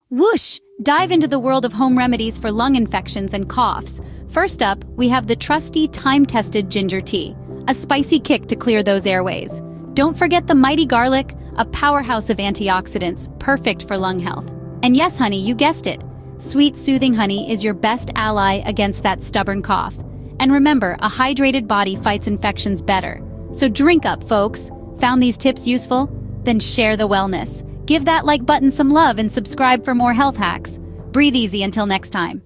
Whoosh! Dive into the world of home remedies for lung infections and coughs. First up, we have the trusty, time-tested ginger tea, a spicy kick to clear those airways. Don't forget the mighty garlic, a powerhouse of antioxidants, perfect for lung health. And yes, honey, you guessed it. Sweet, soothing honey is your best ally against that stubborn cough. And remember, a hydrated body fights infections better. So drink up, folks. Found these tips useful? Then share the wellness. Give that like button some love and subscribe for more health hacks. Breathe easy until next time.